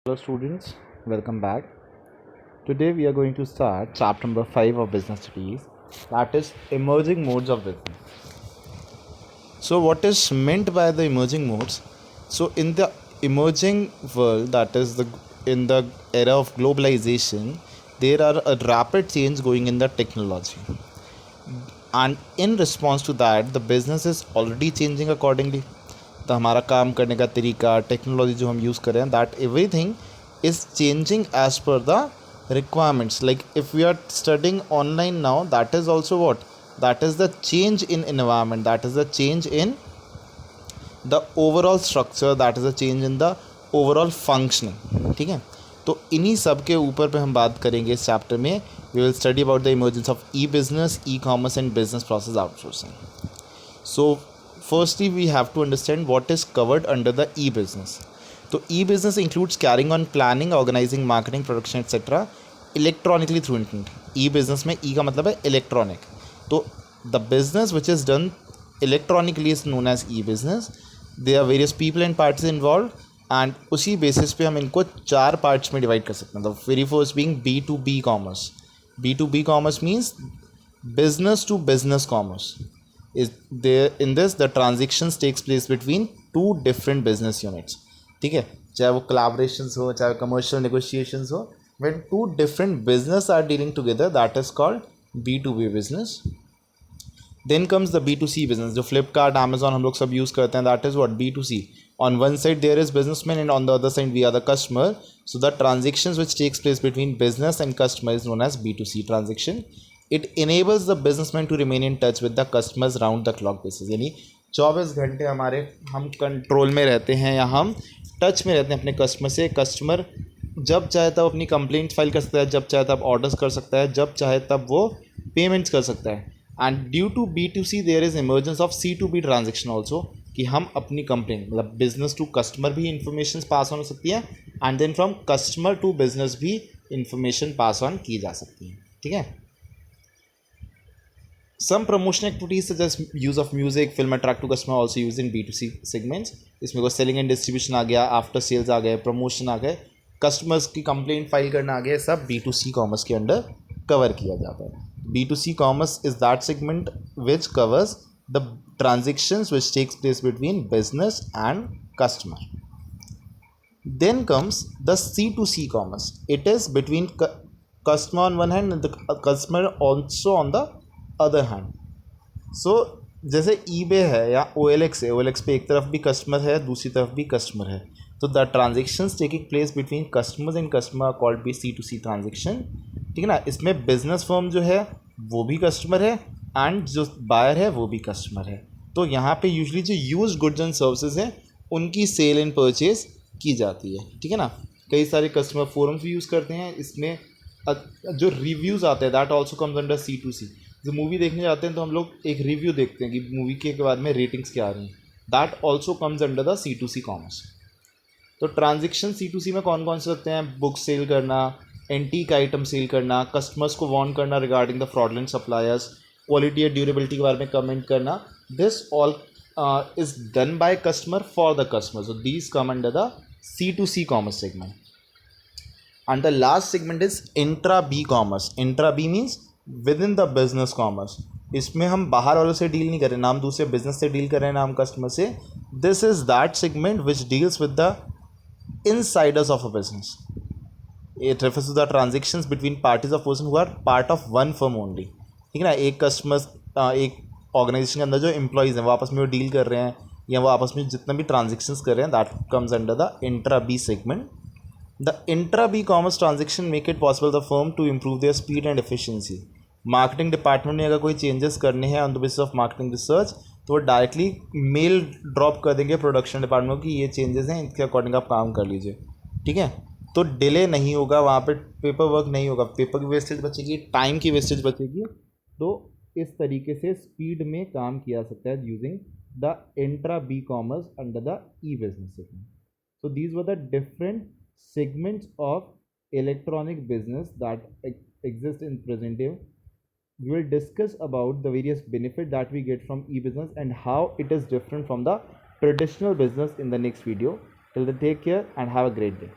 Hello students, welcome back. Today we are going to start chapter number 5 of business studies, that is emerging modes of business. So what is meant by the emerging modes? So in the emerging world, that is in the era of globalization, there are a rapid change going in the technology. And in response to that, the business is already changing accordingly. तो हमारा काम करने का तरीका, technology जो हम use कर रहे हैं, that everything is changing as per the requirements. Like if we are studying online now, that is also what, that is the change in environment, that is the change in the overall structure, that is the change in the overall functioning. ठीक है, तो इन्हीं सब के ऊपर पे हम बात करेंगे इस चैप्टर में. We will study about the emergence of e business, e commerce and business process outsourcing. So firstly we have to understand what is covered under the e-business. So e-business includes carrying on planning, organizing, marketing, production etc. electronically through internet. E-business में e का मतलब है electronic. तो the business which is done electronically is known as e-business. There are various people and parties involved and उसी basis पे हम इनको 4 parts में divide कर सकते हैं. The very first being B2B commerce. B2B commerce means business to business commerce. Is there in this the transactions takes place between two different business units. ठीक है, चाहे वो collaborations हो, चाहे commercial negotiations हो, when two different business are dealing together, that is called B2B business. Then comes the B2C business, जो Flipkart, Amazon हम लोग सब यूज़ करते हैं, that is what B2C. On one side there is businessman and on the other side we are the customer. So the transactions which takes place between business and customer is known as B2C transaction. It enables the businessman to remain in touch with the customers round the clock basis. यानी 24 घंटे हमारे हम control में रहते हैं या हम touch में रहते हैं अपने कस्टमर से. कस्टमर जब चाहे तब अपनी कंप्लेंट फाइल कर सकता है, जब चाहे तब ऑर्डर्स कर सकता है, जब चाहे तब वो पेमेंट्स कर सकता है. And due to B2C there is emergence of C2B transaction also, कि हम अपनी कंप्लेंट मतलब बिजनेस टू कस्टमर भी इंफॉर्मेशन पास ऑन हो सकती है and then from customer to business भी इंफॉर्मेशन पास ऑन की जा सकती है. ठीक है. Some promotion activities such as use of music, film attract to customer also used in B2C segments. इसमें कोई सेलिंग एंड डिस्ट्रीब्यूशन आ गया, आफ्टर सेल्स आ गए, प्रमोशन आ गए, कस्टमर्स की कंप्लेंट फाइल करना आ गया, सब B2C कॉमर्स के अंडर कवर किया जाता है. B2C commerce is that segment which covers the transactions which takes place between business and customer. Then comes the C2C commerce. It is between customer on one hand and the customer also on the other hand. So जैसे eBay है या OLX है, OLX पे एक तरफ भी customer है, दूसरी तरफ भी कस्टमर है. तो the transactions taking place between customers and customer called be C2C transaction. ठीक है ना. इसमें बिजनेस फर्म जो है वो भी कस्टमर है एंड जो बायर है वो भी कस्टमर है. तो यहाँ पे यूजली जो यूज्ड गुड्स एंड सर्विसेज हैं उनकी सेल एंड परचेज की जाती है. ठीक है ना. कई सारे कस्टमर फोरम्स भी यूज़ करते हैं. इसमें जो रिव्यूज़ आते हैं that also comes under C2C. जो मूवी देखने जाते हैं तो हम लोग एक रिव्यू देखते हैं कि मूवी के बाद में रेटिंग्स क्या आ रही हैं. That also comes under the C2C commerce. तो ट्रांजेक्शन C2C में कौन कौन से होते हैं? बुक सेल करना, एंटीक आइटम सेल करना, कस्टमर्स को वार्न करना regarding the fraudulent suppliers, quality या ड्यूरेबिलिटी के बारे में कमेंट करना. This all is done by customer for the customer. So these come under the C2C commerce segment. And the last segment is intra B commerce. Intra B means within the business commerce. इसमें हम बाहर वालों से deal नहीं कर रहे, ना हम दूसरे बिजनेस से डील कर रहे हैं, ना हम कस्टमर से. This is that segment which deals with the insiders of a business. It refers to the transactions between parties of person who are part of one firm only. ठीक है ना. एक कस्टमर एक ऑर्गेनाइजेशन के अंदर जो employees हैं वो आपस में वो डील कर रहे हैं या वो आपस में जितना भी ट्रांजेक्शन्स कर रहे हैं, that comes under the intra B segment. The intra-B commerce transaction make it possible the firm to improve their speed and efficiency. Marketing department ने अगर कोई चेंजेस करने हैं on the basis of marketing research तो वो directly mail drop कर देंगे production department को कि ये चेंजेस हैं, इसके अकॉर्डिंग आप काम कर लीजिए. ठीक है. तो डिले नहीं होगा, वहाँ पे पेपर वर्क नहीं होगा, पेपर की वेस्टेज बचेगी, टाइम की वेस्टेज बचेगी. तो इस तरीके से स्पीड में काम किया सकता है using the intra B commerce under the e business segment. So these were the different segments of electronic business that exist in present day. We will discuss about the various benefits that we get from e-business and how it is different from the traditional business in the next video. Till then, take care and have a great day.